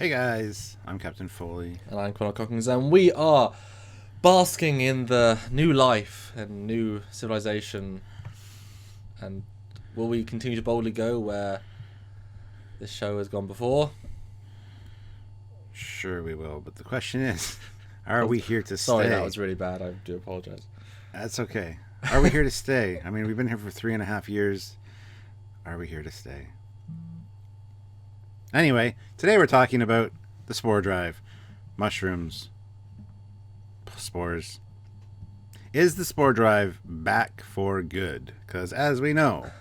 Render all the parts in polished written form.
Hey guys, I'm Captain Foley. And I'm Connor Cockings, and we are basking in the new life and new civilization. And will we continue to boldly go where this show has gone before? Sure we will, but the question is, are we here to Sorry, stay? that was really bad. I do apologise. That's okay. Are we here to stay? I mean, we've been here for 3.5 years. Are we here to stay? Anyway, today we're talking about the spore drive. Mushrooms. Spores. Is the spore drive back for good? Because as we know,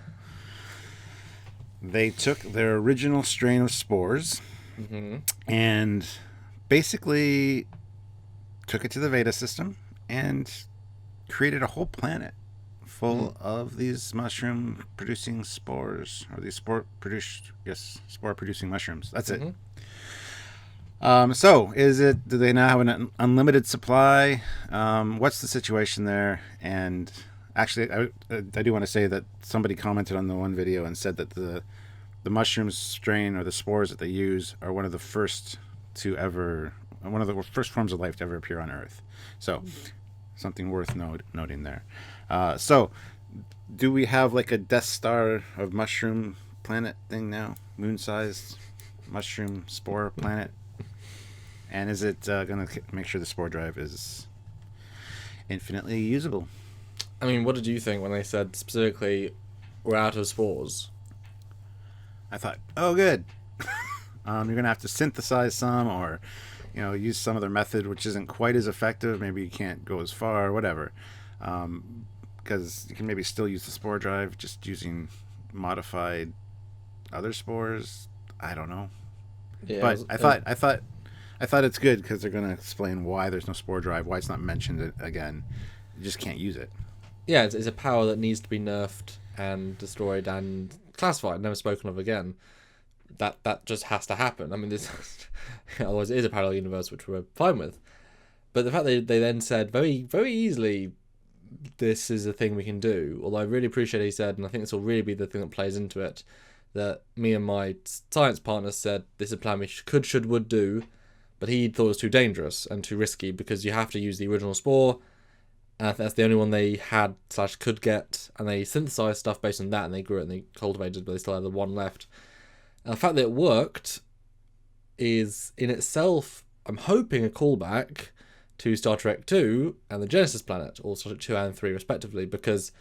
they took their original strain of spores and basically took it to the Veda system and created a whole planet full of these mushroom producing spores, or these spore producing mushrooms. That's it. So do they now have an unlimited supply? What's the situation there? And actually, I do want to say that somebody commented on the one video and said that the mushroom strain, or the spores that they use, are one of the first forms of life to ever appear on Earth. So something worth noting there. So do we have like a Death Star of mushroom planet thing now? Moon-sized mushroom spore planet? And is it going to make sure the spore drive is infinitely usable? I mean, what did you think when they said specifically we're out of spores? I thought, oh, good. You're going to have to synthesize some, or use some other method which isn't quite as effective. Maybe you can't go as far, whatever. Because you can maybe still use the spore drive just using modified other spores. I don't know. Yeah, but I thought it's good because they're going to explain why there's no spore drive, why it's not mentioned again. You just can't use it. Yeah, it's a power that needs to be nerfed and destroyed and classified, never spoken of again. That just has to happen. I mean, this otherwise it is a parallel universe, which we're fine with. But the fact that they then said very, very easily, this is a thing we can do. Although I really appreciate he said, and I think this will really be the thing that plays into it, that me and my science partner said this is a plan we would do, but he thought it was too dangerous and too risky because you have to use the original spore, and that's the only one they had / could get, and they synthesized stuff based on that, and they grew it and they cultivated, but they still had the one left. And the fact that it worked is in itself, I'm hoping, a callback to Star Trek 2 and the Genesis planet, or Star Trek 2 and 3 respectively, because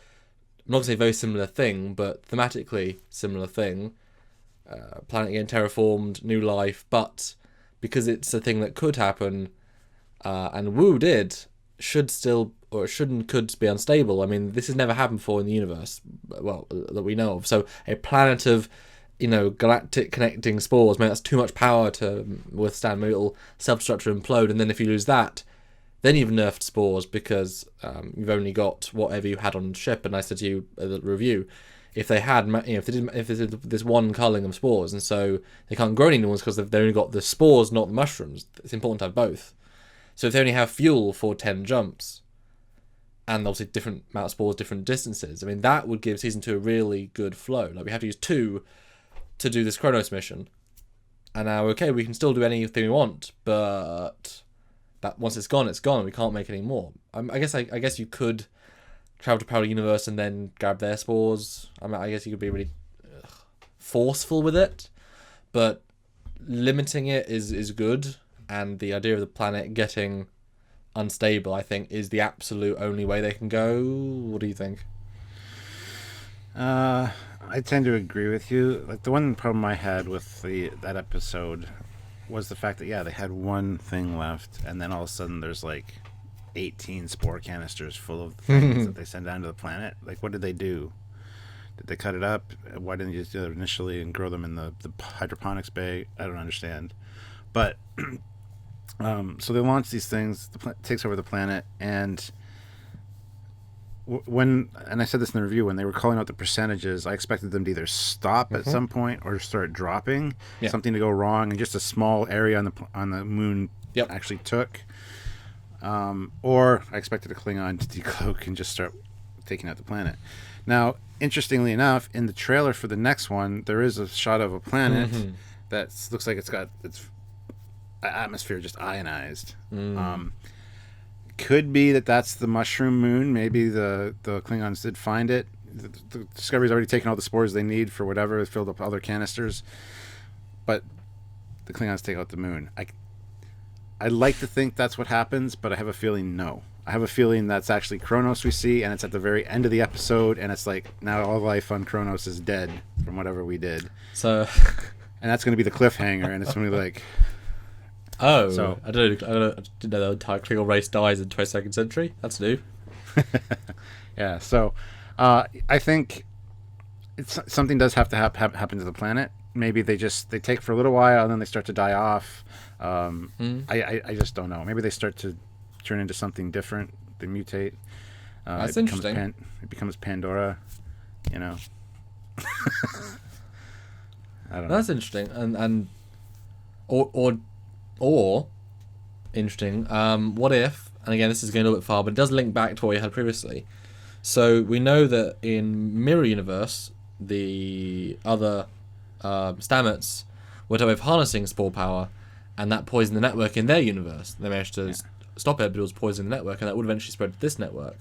I'm not going to say a very similar thing, but thematically similar thing. Planet getting terraformed, new life, but because it's a thing that could happen, and Wu could be unstable. I mean, this has never happened before in the universe, well, that we know of. So a planet of galactic connecting spores, maybe that's too much power to withstand. Maybe it'll self-destruct or implode, and then if you lose that, then you've nerfed spores because you've only got whatever you had on ship. And I said to you at the review, if they had, if there's this one culling of spores, and so they can't grow any new ones because they've only got the spores, not the mushrooms. It's important to have both. So if they only have fuel for 10 jumps, and obviously different amount of spores, different distances, I mean, that would give Season 2 a really good flow. Like, we have to use 2 to do this Kronos mission. And now, okay, we can still do anything we want, but that once it's gone, it's gone. We can't make any more. I guess you could travel to parallel universe and then grab their spores. I mean, I guess you could be really forceful with it, but limiting it is good. And the idea of the planet getting unstable, I think, is the absolute only way they can go. What do you think? I tend to agree with you. Like, the one problem I had with that episode was the fact that, they had one thing left, and then all of a sudden there's like 18 spore canisters full of things that they send down to the planet. Like, what did they do? Did they cut it up? Why didn't you just do it initially and grow them in the hydroponics bay? I don't understand. But so they launch these things, takes over the planet, and and I said this in the review, when they were calling out the percentages, I expected them to either stop at some point or start dropping, something to go wrong, and just a small area on the moon actually took. Or I expected a Klingon to decloak and just start taking out the planet. Now, interestingly enough, in the trailer for the next one, there is a shot of a planet that looks like it's atmosphere just ionized. Could be that that's the mushroom moon. Maybe the Klingons did find it. The Discovery's already taken all the spores they need for whatever, filled up other canisters. But the Klingons take out the moon. I'd like to think that's what happens, but I have a feeling no. I have a feeling that's actually Kronos we see, and it's at the very end of the episode, and it's like, now all life on Kronos is dead from whatever we did. So... and that's going to be the cliffhanger, and it's going to be like... Oh, so, I didn't know the entire Klingon race dies in the 22nd century. That's new. Yeah, so I think something does have to happen to the planet. Maybe they take for a little while, and then they start to die off. I just don't know. Maybe they start to turn into something different. They mutate. That's interesting. It becomes Pandora, you know. I don't know. That's interesting, or interesting. What if? And again, this is going a little bit far, but it does link back to what we had previously. So we know that in Mirror Universe, the other Stamets were a way of harnessing spore power, and that poisoned the network in their universe. They managed to stop it, but it was poisoning the network, and that would eventually spread to this network.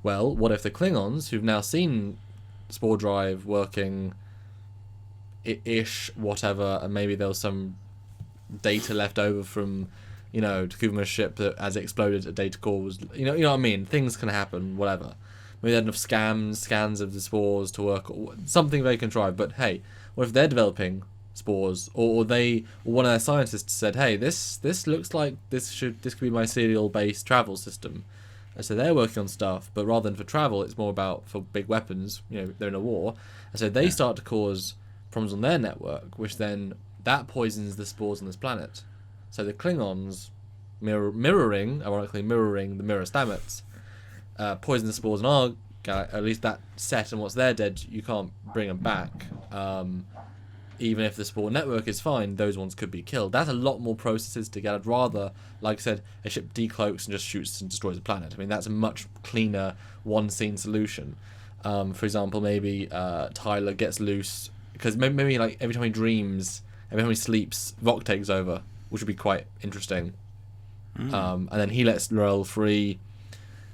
Well, what if the Klingons, who've now seen spore drive working ish, whatever, and maybe there was some data left over from, Takuma's ship that as it exploded, a data core was, you know what I mean? Things can happen, whatever. Maybe they had enough scans of the spores to work, or something they contrive. But hey, what if they're developing spores, or one of their scientists said, hey, this looks like this could be my serial-based travel system. And so they're working on stuff, but rather than for travel, it's more about for big weapons. They're in a war, and so they start to cause problems on their network, which then that poisons the spores on this planet. So the Klingons, ironically mirroring the Mirror Stamets, poison the spores in our galaxy. At least that set, and once they're dead, you can't bring them back. Even if the spore network is fine, those ones could be killed. That's a lot more processes to get. I'd rather, like I said, a ship decloaks and just shoots and destroys the planet. I mean, that's a much cleaner one-scene solution. For example, maybe Tyler gets loose, because maybe like every time he dreams, every time he sleeps, Vok takes over, which would be quite interesting. And then he lets L'Rell free,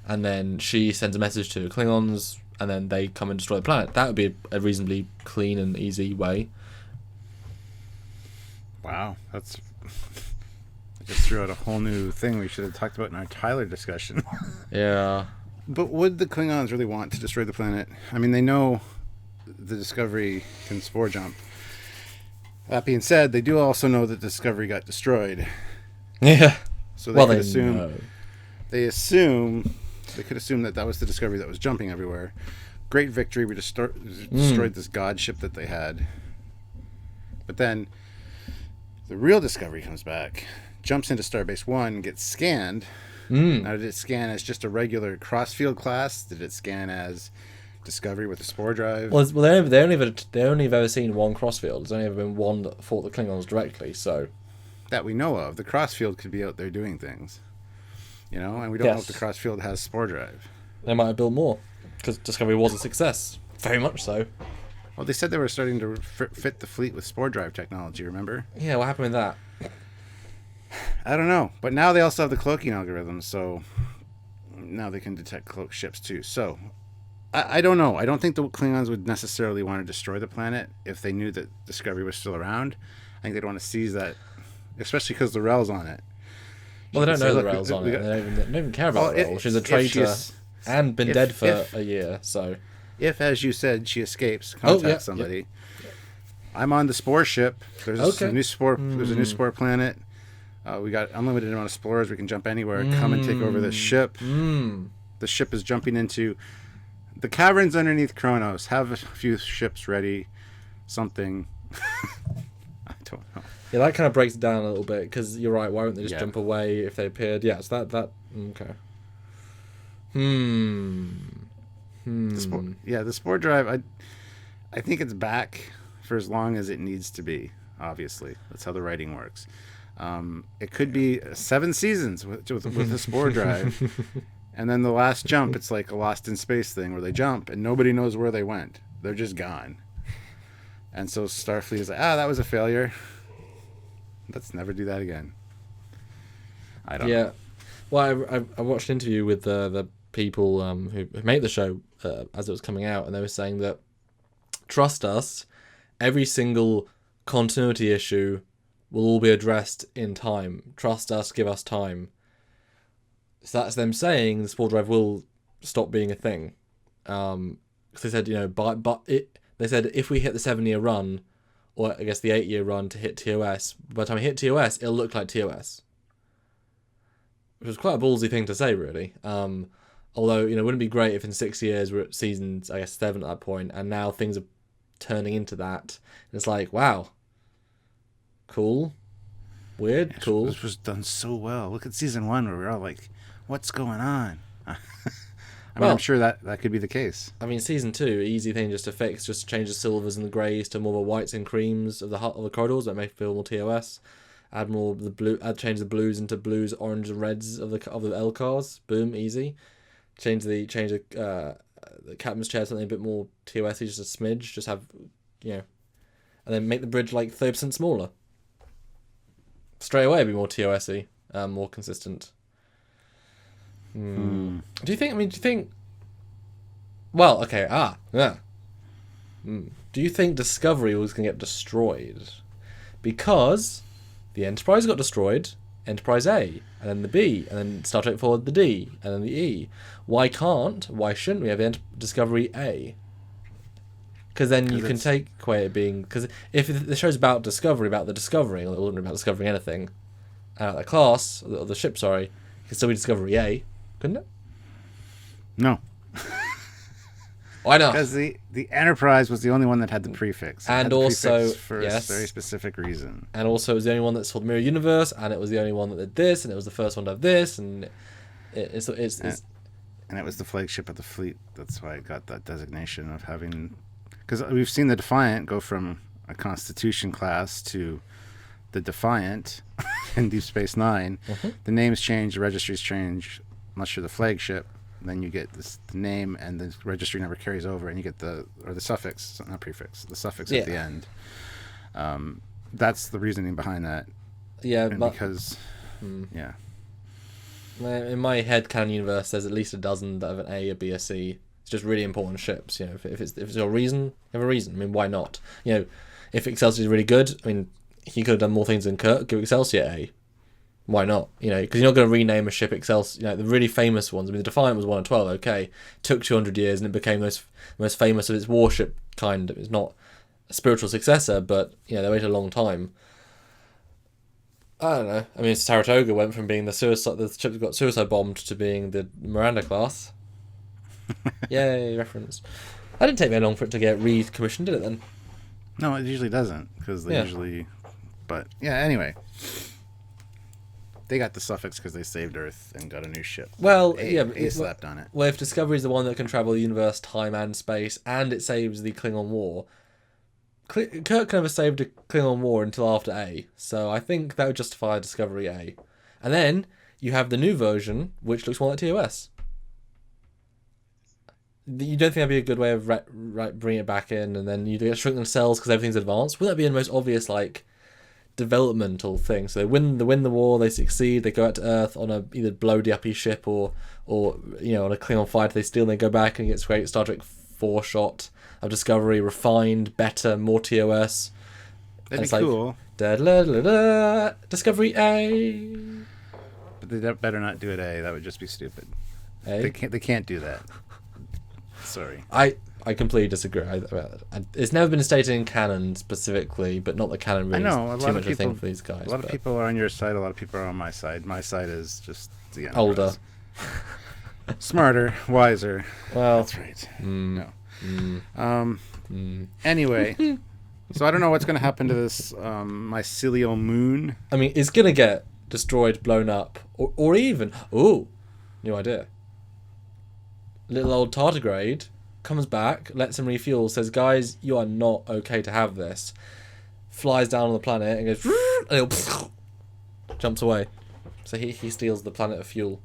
and then she sends a message to the Klingons, and then they come and destroy the planet. That would be a reasonably clean and easy way. Wow, I just threw out a whole new thing we should have talked about in our Tyler discussion. Yeah. But would the Klingons really want to destroy the planet? I mean, they know the Discovery can spore jump. That being said, they do also know that Discovery got destroyed. Yeah. So they could assume that was the Discovery that was jumping everywhere. Great victory. We destroyed this god ship that they had. But then the real Discovery comes back, jumps into Starbase 1, gets scanned. Now, did it scan as just a regular crossfield class? Did it scan as Discovery with a spore drive? Well, they only have ever seen one crossfield. There's only ever been one that fought the Klingons directly, so... That we know of. The crossfield could be out there doing things. And we don't know if the crossfield has spore drive. They might have built more, because Discovery was a success. Very much so. Well, they said they were starting to fit the fleet with spore drive technology, remember? Yeah, what happened with that? I don't know. But now they also have the cloaking algorithm, so now they can detect cloaked ships too. So, I don't know. I don't think the Klingons would necessarily want to destroy the planet if they knew that Discovery was still around. I think they'd want to seize that, especially because the L'Rell's on it. Well, they don't know the L'Rell's on it. They don't even care about L'Rell. She's a traitor and been dead for a year, so... If, as you said, she escapes, contact somebody. Yep. I'm on the spore ship. There's a new spore. There's a new spore planet. We got unlimited amount of spores. We can jump anywhere. Come and take over this ship. The ship is jumping into the caverns underneath Kronos. Have a few ships ready. Something. I don't know. Yeah, that kind of breaks it down a little bit, because you're right. Why wouldn't they just jump away if they appeared? Yeah, so that okay. The spore drive, I think it's back for as long as it needs to be, obviously. That's how the writing works. It could be 7 seasons with the spore drive. And then the last jump, it's like a Lost in Space thing where they jump and nobody knows where they went. They're just gone. And so Starfleet is like, that was a failure. Let's never do that again. I don't know. Well, I watched an interview with the people who made the show as it was coming out, and they were saying that, trust us, every single continuity issue will all be addressed in time. Trust us, give us time. So that's them saying the spore drive will stop being a thing. Because they said, they said if we hit the 7-year run, or I guess the 8-year run to hit TOS, by the time we hit TOS, it'll look like TOS. Which was quite a ballsy thing to say, really. Although, wouldn't it be great if in 6 years we're at season, I guess, 7 at that point, and now things are turning into that. And it's like, wow. Cool. Weird. Yeah, cool. This was done so well. Look at season 1 where we're all like, what's going on? I'm sure that could be the case. I mean, season 2, easy thing just to fix, just change the silvers and the greys to more of the whites and creams of the corridors that make it feel more TOS. Add more of the blue. Change the blues into blues, orange, and reds of the L cars. Boom, easy. Change the captain's chair to something a bit more TOS-y, just a smidge. Just have, and then make the bridge like 30% smaller. Straight away, be more TOS-y, more consistent. Do you think? Well, okay. Do you think Discovery was going to get destroyed? Because the Enterprise got destroyed, Enterprise A, and then the B, and then Star Trek Forward the D, and then the E. Why shouldn't we have the Discovery A? Because then you can take away it being... Because if the show's about Discovery, about the discovering, or it wasn't about discovering anything, the class, or the ship, sorry, it could still be Discovery A, couldn't it? No. Why not? Because the Enterprise was the only one that had the prefix. And also, for a very specific reason. And also, it was the only one that saw the mirror universe, and it was the only one that did this, and it was the first one to have this, and it's and it was the flagship of the fleet. That's why it got that designation of having. Because we've seen the Defiant go from a Constitution class to the Defiant in Deep Space Nine. Mm-hmm. The names change, the registries change. Unless you're the flagship, then you get the name, and the registry number carries over, and you get the suffix, not prefix, the suffix at the end. That's the reasoning behind that. Yeah, and because yeah. In my headcanon universe, there's at least a dozen that have an A, a B, a C. It's just really important ships. If it's a reason, have a reason. I mean, why not? If Excelsior is really good, I mean, he could have done more things than Kirk. Give Excelsior A. Why not? Because you're not going to rename a ship Excelsior. The really famous ones. I mean, the Defiant was 1 of 12. Okay, took 200 years and it became the most famous of its warship kind. It's not a spiritual successor, but they waited a long time. I don't know. I mean, Saratoga went from being the ship that got suicide bombed to being the Miranda class. Yay, reference. That didn't take very long for it to get recommissioned, did it then? No, it usually doesn't, because they usually... But, anyway. They got the suffix because they saved Earth and got a new ship. Well, A slapped on it. Well, if Discovery is the one that can travel the universe, time and space, and it saves the Klingon War... Kirk never saved a Klingon War until after A, so I think that would justify Discovery A. And then you have the new version, which looks more like TOS. You don't think that'd be a good way of bringing it back in, and then you get shrink the cells because everything's advanced? Wouldn't that be the most obvious developmental thing? So they win the war, they succeed, they go out to Earth on a either blow uppy ship or on a Klingon fighter, they steal and they go back and get great Star Trek 4 shot of Discovery, refined, better, more TOS. That'd be cool. Discovery A. But they better not do it A. That would just be stupid. A? They can't do that. Sorry. I completely disagree. It's never been stated in canon specifically, but not that canon really is too much of a thing for these guys. A lot of people are on your side. A lot of people are on my side. My side is just the Enterprise. Older. Smarter, wiser. Well, that's right. No. Anyway, so I don't know what's going to happen to this mycelial moon. I mean, it's going to get destroyed, blown up, or even... Ooh, new idea. Little old tardigrade comes back, lets him refuel, says, guys, you are not okay to have this. Flies down on the planet and goes... And it jumps away. So he steals the planet of fuel.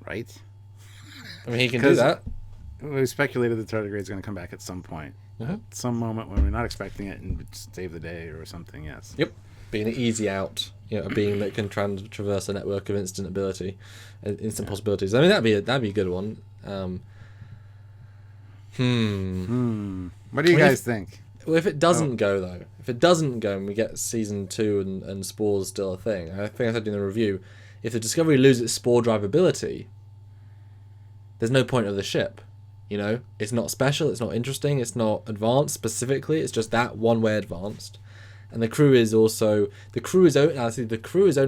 Right? I mean, he can do that. We speculated the tardigrade is going to come back at some point. Mm-hmm. At some moment when we're not expecting it and save the day or something, yes. Yep. Being an easy out. a being that can traverse a network of instant possibilities. I mean, that'd be a good one. What do you guys think? Well, if it doesn't go though, and we get season 2 and spores still a thing, I think I said in the review, if the Discovery loses its spore drivability, there's no point of the ship. It's not special, it's not interesting, it's not advanced specifically. It's just that one way advanced, and the crew is only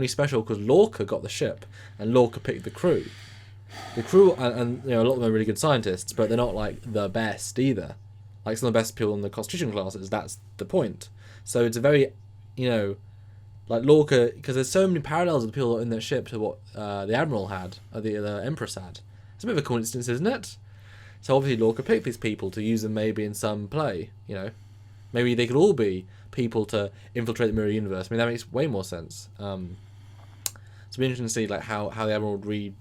special because Lorca got the ship and Lorca picked the crew. The crew and a lot of them are really good scientists, but they're not like the best either. Like some of the best people in the Constitution classes, that's the point. So it's a very, like Lorca, because there's so many parallels of the people in that ship to what the Admiral had, or the Empress had. It's a bit of a coincidence, isn't it? So obviously Lorca picked these people to use them maybe in some play, Maybe they could all be people to infiltrate the mirror universe. I mean, that makes way more sense. So it'd be interesting to see like how the Admiral would read.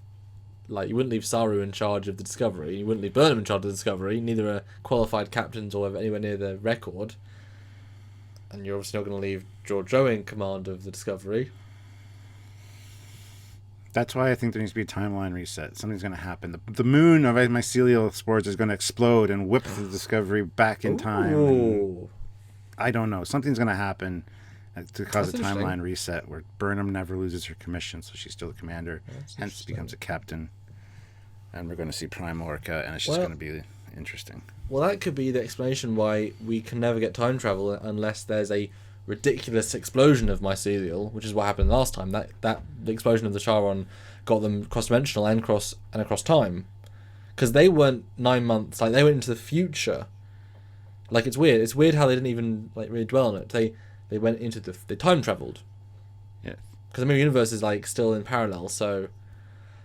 Like, you wouldn't leave Saru in charge of the Discovery, you wouldn't leave Burnham in charge of the Discovery, neither are qualified captains or anywhere near the record, and you're obviously not going to leave Georgiou in command of the Discovery. That's why I think there needs to be a timeline reset. Something's going to happen. The moon of mycelial spores is going to explode and whip the Discovery back in time. I don't know. Something's going to happen to cause a timeline reset where Burnham never loses her commission, so she's still the commander, hence becomes a captain. And we're going to see Prime Lorca, and it's just going to be interesting. Well, that could be the explanation why we can never get time travel unless there's a ridiculous explosion of mycelial, which is what happened last time. That the explosion of the Charon got them cross-dimensional and across time, because they weren't 9 months. Like, they went into the future. Like, it's weird. It's weird how they didn't even like really dwell on it. They went into they time traveled. Yeah. Because the mirror universe is like still in parallel, so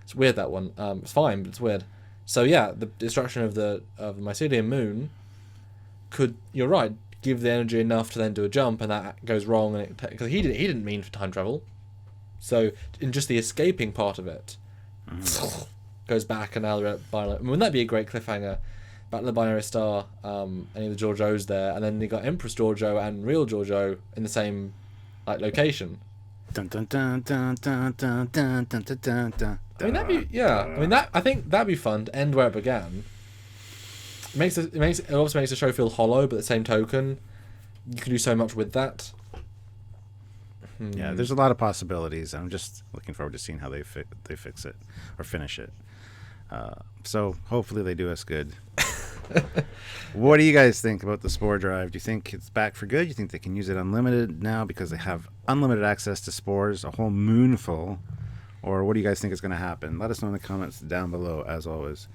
it's weird, that one. It's fine, but it's weird. So yeah, the destruction of the mycelium moon could, you're right, give the energy enough to then do a jump, and that goes wrong, and because he didn't mean for time travel. So in just the escaping part of it, goes back, and now they're at binary. Wouldn't that be a great cliffhanger? Battle of the Binary Star, any of the Georgiou's there, and then you got Empress Georgiou and real Georgiou in the same like location. Dun, dun, dun, dun, dun, dun, dun, dun, dun, dun. I mean, I think that'd be fun to end where it began. It also makes the show feel hollow, but at the same token, you can do so much with that. Yeah, there's a lot of possibilities. I'm just looking forward to seeing how they fix it or finish it. So hopefully they do us good. What do you guys think about the spore drive? Do you think it's back for good? Do you think they can use it unlimited now because they have unlimited access to spores, a whole moon full? Or what do you guys think is going to happen? Let us know in the comments down below, as always.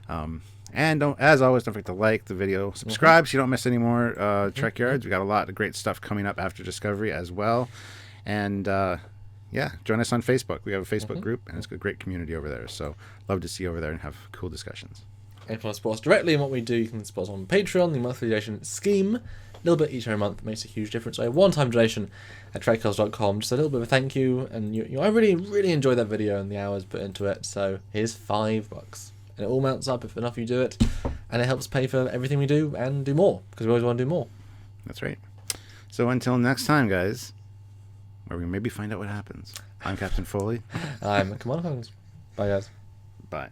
And don't forget to like the video, subscribe so you don't miss any more Trekyards. We got a lot of great stuff coming up after Discovery as well. And join us on Facebook. We have a Facebook group, and it's a great community over there. So love to see you over there and have cool discussions. And if you want to support us directly in what we do, you can support us on Patreon, the monthly donation scheme. A little bit each and every month makes a huge difference. So a one-time donation at trekyards.com, just a little bit of a thank you. And I really, really enjoyed that video and the hours put into it. So here's $5. And it all mounts up if enough you do it. And it helps pay for everything we do and do more, because we always want to do more. That's right. So until next time, guys, where we maybe find out what happens. I'm Captain Foley. I'm Commander Collins. Bye, guys. Bye.